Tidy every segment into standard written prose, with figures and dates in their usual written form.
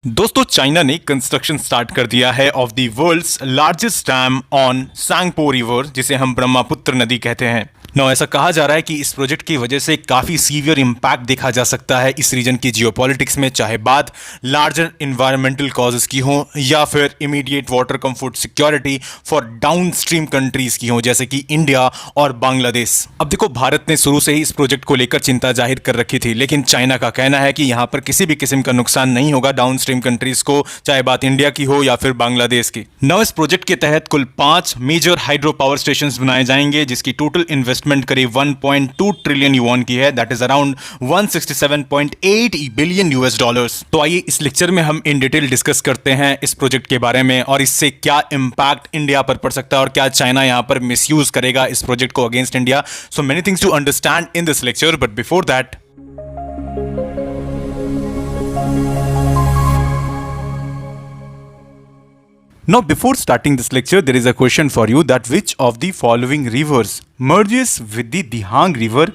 दोस्तों चाइना ने construction start कर दिया है of the world's largest dam on Tsangpo river, जिसे हम ब्रह्मपुत्र नदी कहते हैं। नौ ऐसा कहा जा रहा है कि इस प्रोजेक्ट की वजह से काफ़ी सीवियर इम्पैक्ट देखा जा सकता है इस रीजन की जियोपॉलिटिक्स में, चाहे बात लार्जर इन्वायरमेंटल कॉजेस की हो या फिर immediate water come food security for down stream countries की हो, जैसे कि इंडिया और बांग्लादेश। अब देखो, भारत ने शुरू से ही इस प्रोजेक्ट को लेकर चिंता जाहिर कर रखी थी, लेकिन चाइना का कहना है कि यहाँ पर किसी भी किस्म का नुकसान नहीं होगा डाउन स्ट्रीम कंट्रीज को, चाहे बात इंडिया की हो या फिर बांग्लादेश की। नौ इस प्रोजेक्ट के तहत कुल 5 मेजर हाइड्रो पावर स्टेशन बनाए जाएंगे, जिसकी टोटल इन्वेस्टमेंट करीब 1.2 ट्रिलियन युआन की है, that is around 167.8 billion US dollars. तो आइए इस लेक्चर में हम इन डिटेल डिस्कस करते हैं इस प्रोजेक्ट के बारे में और इससे क्या इंपैक्ट इंडिया पर पड़ सकता है और क्या चाइना यहां पर मिसयूज करेगा इस प्रोजेक्ट को against India. So many things to understand in this lecture, but before that now, before starting this lecture, there is a question for you that which of the following rivers merges with the Dihang River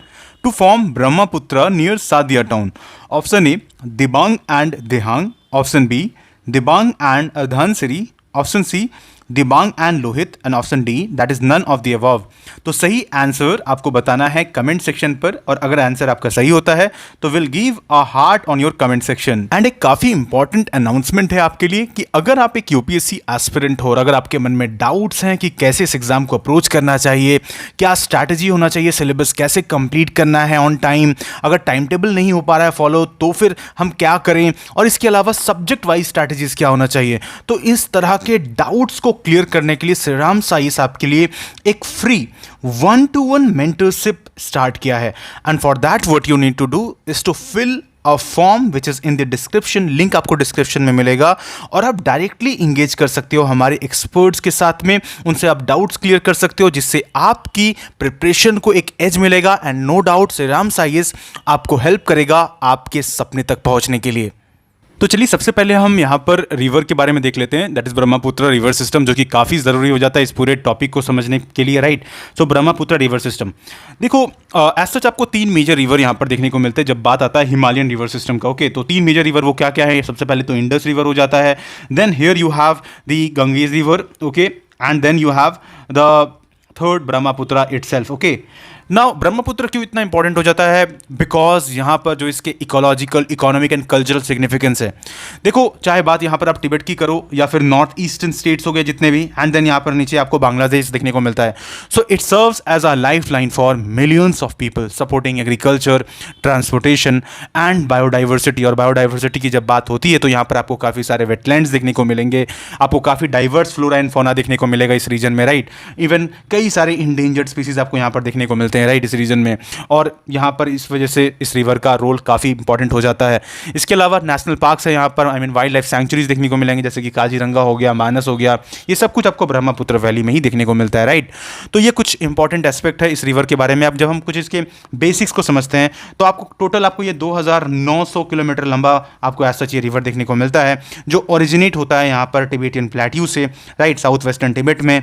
to form Brahmaputra near Sadia town? Option A, Dibang and Dihang. Option B, Dibang and Dhansiri. Option C, Dibang and Lohit, and option D that is none of the above. तो सही answer आपको बताना है comment section पर, और अगर answer आपका सही होता है तो will give a heart on your comment section. And एक काफी इंपॉर्टेंट अनाउंसमेंट है आपके लिए कि अगर आप एक यूपीएससी एस्पिरेंट हो और अगर आपके मन में डाउट्स हैं कि कैसे इस एग्जाम को अप्रोच करना चाहिए, क्या स्ट्रैटेजी होना चाहिए, सिलेबस कैसे कंप्लीट करना है ऑन टाइम, अगर टाइम टेबल नहीं हो पा रहा है फॉलो तो फिर हम क्या करें, और इसके अलावा सब्जेक्ट वाइज स्ट्रैटेजीज क्या होना चाहिए, तो इस तरह के डाउट्स को क्लियर करने के लिए श्रीराम साइंस आपके लिए एक फ्री 1-to-1 मेंटरशिप स्टार्ट किया है। And for that what you need to do is to fill a form which is in the description, link आपको डिस्क्रिप्शन में मिलेगा और आप डायरेक्टली इंगेज कर सकते हो हमारे एक्सपर्ट्स के साथ में, उनसे आप डाउट्स क्लियर कर सकते हो, जिससे आपकी प्रिपरेशन को एक एज मिलेगा। And no doubt Shriram science आपको हेल्प करेगा आपके सपने तक पहुंचने के लिए। तो चलिए सबसे पहले हम यहाँ पर रिवर के बारे में देख लेते हैं, that is Brahmaputra river system, जो कि काफ़ी ज़रूरी हो जाता है इस पूरे टॉपिक को समझने के लिए, राइट। सो ब्रह्मपुत्र रिवर सिस्टम, देखो एज सच आपको 3 मेजर रिवर यहाँ पर देखने को मिलते हैं जब बात आता है हिमालयन रिवर सिस्टम का। ओके, तो 3 मेजर रिवर वो क्या क्या है, सबसे पहले तो इंडस रिवर हो जाता है, then here you have the Ganges river, okay, and then you have the third Brahmaputra itself. Okay, now Brahmaputra क्यों इतना इंपॉर्टेंट हो जाता है, बिकॉज यहाँ पर जो इसके ecological, economic and cultural significance है। देखो चाहे बात यहाँ पर आप तिब्बत की करो या फिर नॉर्थ ईस्टर्न स्टेट्स हो गए जितने भी, एंड देन यहाँ पर नीचे आपको बांग्लादेश देखने को मिलता है। So it serves as a life line for millions of people, supporting agriculture, transportation and biodiversity. और बायोडाइवर्सिटी की जब बात होती है तो यहाँ पर आपको काफ़ी सारे वेटलैंड्स देखने को मिलेंगे, आपको काफ़ी डाइवर्स फ्लोरा एंड फौना देखने को मिलेगा इस रीजन में, राइट। इवन कई सारे इंडेंजर्ड स्पीसीज आपको यहाँ पर देखने को मिलते हैं, राइट, इस रीजन में। और यहाँ पर इस वजह से इस रिवर का रोल काफ़ी इंपॉर्टेंट हो जाता है। इसके अलावा नेशनल पार्क्स है यहाँ पर, I mean wild life sanctuaries देखने को मिलेंगे, जैसे कि काजीरंगा हो गया, मानस हो गया, ये सब कुछ आपको ब्रह्मपुत्र वैली में ही देखने को मिलता है, राइट। तो ये कुछ इंपॉर्टेंट एस्पेक्ट है इस रिवर के बारे में। अब जब हम कुछ इसके बेसिक्स को समझते हैं तो आपको टोटल आपको ये 2900 किलोमीटर लंबा आपको ऐसा ये रिवर देखने को मिलता है, जो ओरिजिनेट होता है यहाँ पर टिबेटियन प्लेट्यू से, राइट, साउथ वेस्टर्न टिबेट में।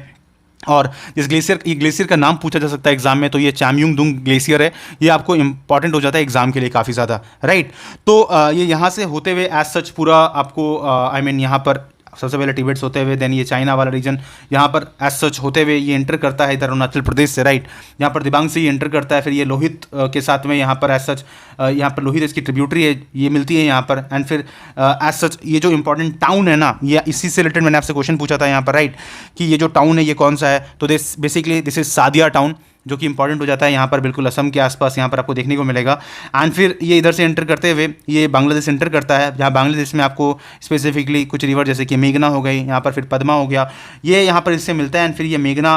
और इस ग्लेशियर का नाम पूछा जा सकता है एग्जाम में, तो ये चामयुंगडुंग ग्लेशियर है, ये आपको इंपॉर्टेंट हो जाता है एग्जाम के लिए काफ़ी ज़्यादा, राइट। तो ये यहाँ से होते हुए एज सच पूरा आपको आई मीन यहाँ पर सबसे पहले तिब्बत होते हुए देन ये चाइना वाला रीजन यहाँ पर एज सच होते हुए ये एंटर करता है इधर अरुणाचल प्रदेश से, राइट। यहाँ पर दिबांग से ये एंटर करता है, फिर ये लोहित के साथ में यहाँ पर एज सच यहाँ पर लोहित इसकी ट्रिब्यूटरी है, ये मिलती है यहाँ पर। एंड फिर एज सच ये जो इंपॉर्टेंट टाउन है ना, ये इसी से रिलेटेड मैंने आपसे क्वेश्चन पूछा था यहाँ पर, राइट, कि ये जो टाउन है ये कौन सा है, तो this basically this is Sadia town, जो कि इंपॉर्टेंट हो जाता है यहाँ पर, बिल्कुल असम के आसपास यहाँ पर आपको देखने को मिलेगा। एंड फिर ये इधर से एंटर करते हुए ये बांग्लादेश एंटर करता है, जहाँ बांग्लादेश में आपको स्पेसिफिकली कुछ रिवर जैसे कि मेघना हो गई, यहाँ पर फिर पद्मा हो गया, ये यहाँ पर इससे मिलता है। एंड फिर ये मेघना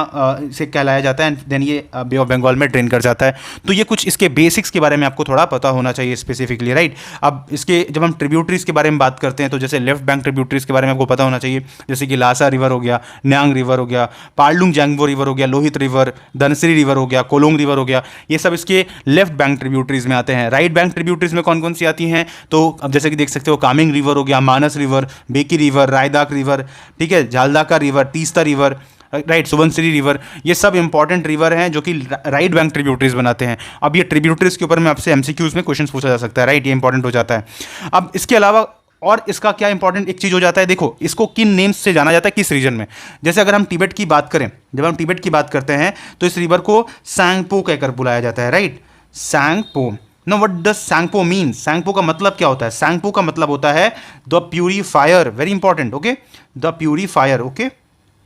से कहलाया जाता है, एंड देन ये बे ऑफ बंगाल में ड्रेन कर जाता है। तो ये कुछ इसके बेसिक्स के बारे में आपको थोड़ा पता होना चाहिए स्पेसिफिकली, राइट। अब इसके जब हम ट्रिब्यूटरीज के बारे में बात करते हैं तो जैसे लेफ्ट बैंक ट्रिब्यूटरीज के बारे में आपको पता होना चाहिए, जैसे कि लासा रिवर हो गया, न्यांग रिवर हो गया, पार्लुंग जैंगबो रिवर हो गया, लोहित रिवर, धनसिरी रिवर हो गया, कोलोंग रिवर हो गया, ये सब इसके लेफ्ट बैंक ट्रिब्यूटरीज में आते हैं। राइट बैंक ट्रिब्यूटरीज में कौन कौन सी आती हैं, तो अब जैसे कि देख सकते हो कामिंग रिवर हो गया, Manas river, Beki river, Raidak river, ठीक है, Jaldhaka river, Teesta river, right, Subansiri river, ये सब इंपॉर्टेंट रिवर हैं जो कि राइट बैंक ट्रिब्यूटरीज बनाते हैं। अब ये ट्रिब्यूटरीज के ऊपर में आपसे एमसीक्यूज में क्वेश्चन पूछा जा सकता है, राइट, ये इंपॉर्टेंट हो जाता है। अब इसके अलावा और इसका क्या इंपॉर्टेंट एक चीज़ हो जाता है, देखो इसको किन नेम्स से जाना जाता है किस रीजन में। जैसे अगर हम तिब्बत की बात करें, जब हम तिब्बत की बात करते हैं तो इस रिवर को सांगपो कहकर बुलाया जाता है, right, Tsangpo. No what does Tsangpo mean? Tsangpo का मतलब क्या होता है? सांगपो का मतलब होता है the purifier, very important, okay, the purifier, okay,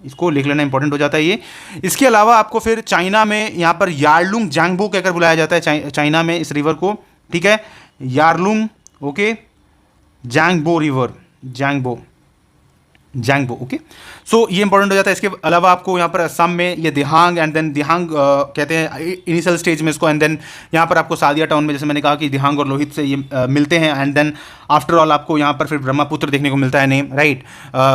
इसको लिख लेना इंपॉर्टेंट हो जाता है ये। इसके अलावा आपको फिर चाइना में यहाँ पर यारलुंग जांगबो कहकर बुलाया जाता है चाइना में इस रिवर को, ठीक है, यारलुंग, ओके, जांगबो रिवर, जांगबो, जांगबो, ओके। सो ये इंपॉर्टेंट हो जाता है। इसके अलावा आपको यहाँ पर असम में ये दिहांग एंड देन दिहांग कहते हैं इनिशियल स्टेज में इसको, एंड देन यहाँ पर आपको सादिया टाउन में जैसे मैंने कहा कि दिहांग और लोहित से ये मिलते हैं, एंड देन आफ्टर ऑल आपको यहाँ पर फिर ब्रह्मपुत्र देखने को मिलता है नेम, राइट।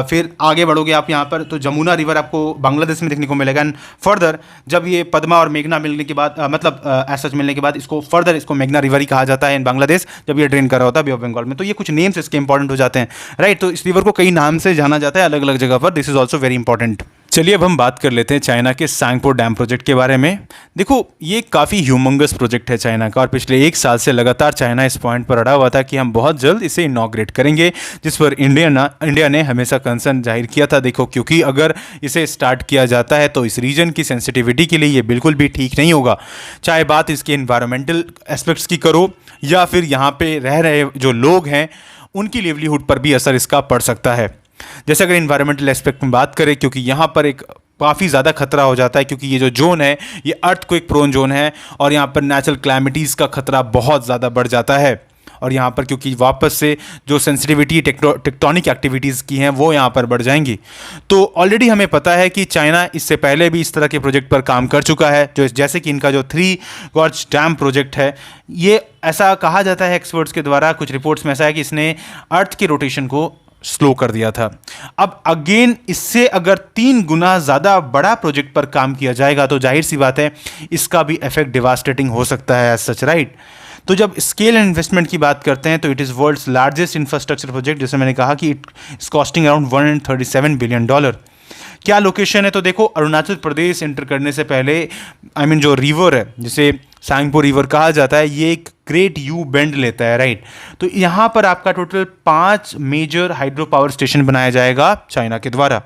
फिर आगे बढ़ोगे आप यहाँ पर तो जमुना रिवर आपको बांग्लादेश में देखने को मिलेगा, एंड फर्दर जब ये पद्मा और मेघना मिलने के बाद मतलब ऐसा मिलने के बाद इसको फर्दर इसको मेघना रिवर ही कहा जाता है इन बांग्लादेश, जब ये ड्रेन कर रहा होता है बे ऑफ बंगाल में। तो ये कुछ नेम्स इसके इंपॉर्टेंट हो जाते हैं, राइट। तो इस रिवर को कई नाम से जाना जाता है अलग अलग जगह पर, this is also very important. चलिए अब हम बात कर लेते हैं चाइना के सांगपो डैम प्रोजेक्ट के बारे में। देखो ये काफ़ी ह्यूमंगस प्रोजेक्ट है चाइना का, और पिछले एक साल से लगातार चाइना इस पॉइंट पर अड़ा हुआ था कि हम बहुत जल्द इसे इनॉग्रेट करेंगे, जिस पर इंडिया ने हमेशा कंसर्न जाहिर किया था। देखो क्योंकि अगर इसे स्टार्ट किया जाता है तो इस रीजन की सेंसिटिविटी के लिए ये बिल्कुल भी ठीक नहीं होगा, चाहे बात इसके इन्वायरमेंटल एस्पेक्ट्स की करो या फिर यहाँ पे रह रहे जो लोग हैं उनकी लिवलीहुड पर भी असर इसका पड़ सकता है। जैसे अगर इन्वायरमेंटल एस्पेक्ट में बात करें, क्योंकि यहाँ पर एक काफ़ी ज़्यादा खतरा हो जाता है, क्योंकि ये जो जोन है ये अर्थक्वेक प्रोन जोन है और यहाँ पर नेचुरल क्लैमिटीज़ का खतरा बहुत ज़्यादा बढ़ जाता है। और यहाँ पर क्योंकि वापस से जो सेंसिटिविटी टेक्टोनिक एक्टिविटीज़ की हैं वो यहाँ पर बढ़ जाएंगी। तो ऑलरेडी हमें पता है कि चाइना इससे पहले भी इस तरह के प्रोजेक्ट पर काम कर चुका है, जो जैसे कि इनका जो 3 गॉर्ज डैम प्रोजेक्ट है, ये ऐसा कहा जाता है एक्सपर्ट्स के द्वारा, कुछ रिपोर्ट्स में ऐसा है कि इसने अर्थ के रोटेशन को स्लो कर दिया था। अब अगेन इससे अगर 3 गुना ज़्यादा बड़ा प्रोजेक्ट पर काम किया जाएगा तो जाहिर सी बात है इसका भी इफेक्ट डिवास्टेटिंग हो सकता है एज सच, राइट। तो जब स्केल एंड इन्वेस्टमेंट की बात करते हैं तो it is world's largest infrastructure project, जैसे मैंने कहा कि it is costing around $137 billion. क्या लोकेशन है? तो देखो अरुणाचल प्रदेश एंटर करने से पहले जो रिवर है जिसे सांगपो रिवर कहा जाता है, ये एक ग्रेट यू बेंड लेता है, राइट। तो यहाँ पर आपका total 5 major hydro power station बनाया जाएगा चाइना के द्वारा।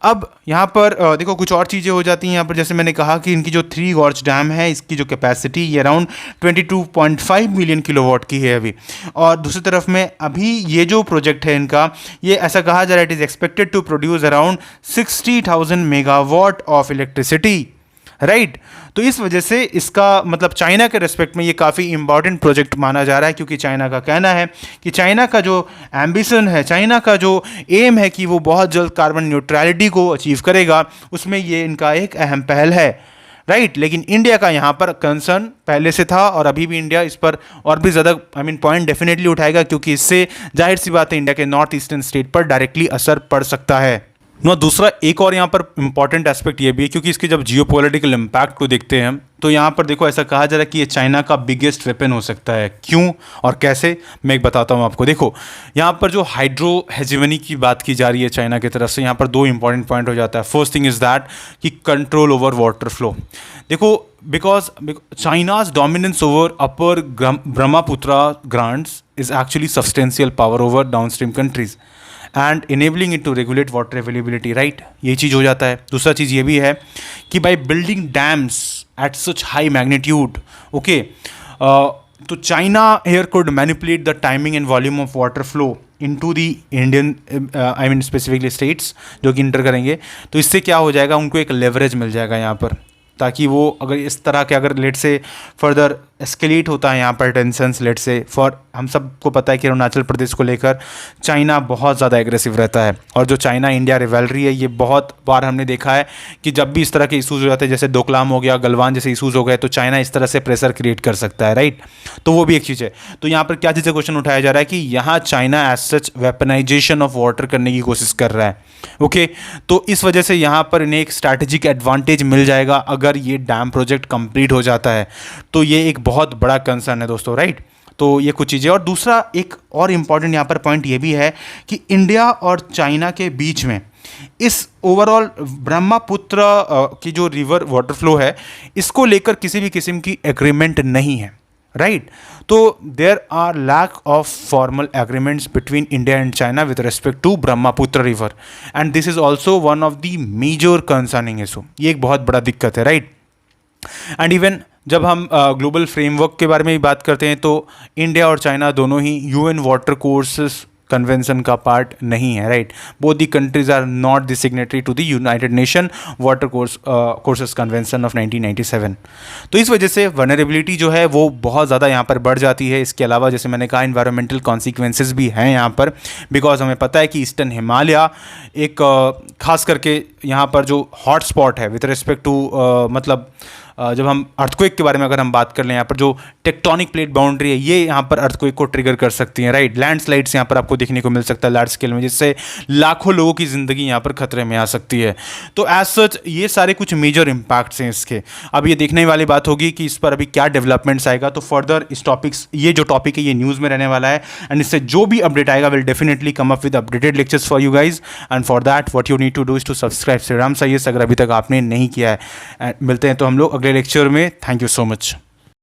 अब यहाँ पर देखो कुछ और चीज़ें हो जाती हैं यहाँ पर, जैसे मैंने कहा कि इनकी जो 3 गॉर्ज डैम है इसकी जो कैपेसिटी ये अराउंड 22.5 मिलियन किलोवाट की है अभी। और दूसरी तरफ में अभी ये जो प्रोजेक्ट है इनका, ये ऐसा कहा जा रहा है it is expected to produce around 60,000 megawatt of electricity, right. तो इस वजह से इसका मतलब चाइना के रेस्पेक्ट में ये काफ़ी इंपॉर्टेंट प्रोजेक्ट माना जा रहा है, क्योंकि चाइना का कहना है कि चाइना का जो एम्बिशन है, चाइना का जो एम है कि वो बहुत जल्द कार्बन न्यूट्रलिटी को अचीव करेगा, उसमें ये इनका एक अहम पहल है, राइट। लेकिन इंडिया का यहाँ पर कंसर्न पहले से था और अभी भी इंडिया इस पर और भी ज़्यादा पॉइंट डेफिनेटली उठाएगा, क्योंकि इससे जाहिर सी बात है इंडिया के नॉर्थ ईस्टर्न स्टेट पर डायरेक्टली असर पड़ सकता है। दूसरा एक और यहाँ पर इंपॉर्टेंट एस्पेक्ट ये भी है, क्योंकि इसके जब जियोपॉलिटिकल इम्पैक्ट को देखते हैं तो यहाँ पर देखो ऐसा कहा जा रहा है कि ये चाइना का बिगेस्ट वेपन हो सकता है। क्यों और कैसे, मैं एक बताता हूँ आपको। देखो यहाँ पर जो हाइड्रो हेजेमनी की बात की जा रही है चाइना की तरफ से, यहाँ पर 2 इंपॉर्टेंट पॉइंट हो जाता है। फर्स्ट थिंग इज़ दैट कि कंट्रोल ओवर वाटर फ्लो। देखो because China's dominance over upper Brahmaputra grants is actually substantial power over down stream countries and enabling it to regulate water availability, right. ये चीज़ हो जाता है। दूसरा चीज़ ये भी है कि by building dams at such high magnitude, okay, तो China here could manipulate the timing and volume of water flow into the Indian specifically states जो कि इंटर करेंगे। तो इससे क्या हो जाएगा, उनको एक लेवरेज मिल जाएगा यहाँ पर, ताकि वो अगर इस तरह के अगर लेट से फर्दर एस्केलेट होता है यहाँ पर टेंशन्स, लेट से फॉर हम सबको पता है कि अरुणाचल प्रदेश को लेकर चाइना बहुत ज़्यादा एग्रेसिव रहता है, और जो चाइना इंडिया रिवैलरी है ये बहुत बार हमने देखा है कि जब भी इस तरह के इशूज़ हो जाते हैं, जैसे डोकलाम हो गया, गलवान जैसे इशूज़ हो गए, तो चाइना इस तरह से प्रेशर क्रिएट कर सकता है, राइट। तो वो भी एक चीज़ है। तो यहाँ पर क्या चीज़ का क्वेश्चन उठाया जा रहा है कि यहाँ China as such weaponization of water करने की कोशिश कर रहा है, ओके। तो इस वजह से यहाँ पर इन्हें एक स्ट्रैटेजिक एडवांटेज मिल जाएगा अगर ये डैम प्रोजेक्ट कंप्लीट हो जाता है, तो ये एक बहुत बड़ा कंसर्न है दोस्तों, राइट। तो ये कुछ चीज़ें। और दूसरा एक और इम्पॉर्टेंट यहाँ पर पॉइंट ये भी है कि इंडिया और चाइना के बीच में इस ओवरऑल ब्रह्मपुत्र की जो रिवर वाटर फ्लो है इसको लेकर किसी भी किस्म की एग्रीमेंट नहीं है, right? So there are lack of formal agreements between India and China with respect to Brahmaputra river, and this is also one of the major concerning issue. ये एक बहुत बड़ा दिक्कत है, right? एंड इवन जब हम ग्लोबल फ्रेमवर्क के बारे में भी बात करते हैं तो इंडिया और चाइना दोनों ही यूएन वाटर कोर्सेस कन्वेंशन का पार्ट नहीं है, right? Both the countries are not the signatory to the United Nation water courses convention of 1997. तो इस वजह से वनरेबिलिटी जो है वो बहुत ज़्यादा यहाँ पर बढ़ जाती है. इसके अलावा जैसे मैंने कहा इन्वायरमेंटल कॉन्सिक्वेंसेज भी हैं यहाँ पर, बिकॉज हमें पता है कि ईस्टर्न हिमालय एक खास करके यहाँ पर जो हॉट स्पॉट है विथ रिस्पेक्ट टू मतलब जब हम अर्थक्वेक के बारे में अगर हम बात कर लें, यहाँ पर जो टेक्टोनिक प्लेट बाउंड्री है ये यहाँ पर अर्थक्वेक को ट्रिगर कर सकती हैं, राइट? लैंडस्लाइड्स यहाँ पर आपको देखने को मिल सकता है लार्ज स्केल में, जिससे लाखों लोगों की ज़िंदगी यहाँ पर खतरे में आ सकती है. तो एज सच ये सारे कुछ मेजर इम्पैक्ट्स हैं इसके. अब ये देखने वाली बात होगी कि इस पर अभी क्या डेवलपमेंट्स आएगा. तो फर्दर इस टॉपिक्स, ये जो टॉपिक है ये न्यूज़ में रहने वाला है, एंड इससे जो भी अपडेट आएगा will definitely come up with updated lectures for you guys. And for that what you need to do is to subscribe Shriram साइयस अगर अभी तक आपने नहीं किया है. मिलते हैं तो हम लोग अगले लेक्चर में. Thank you so much.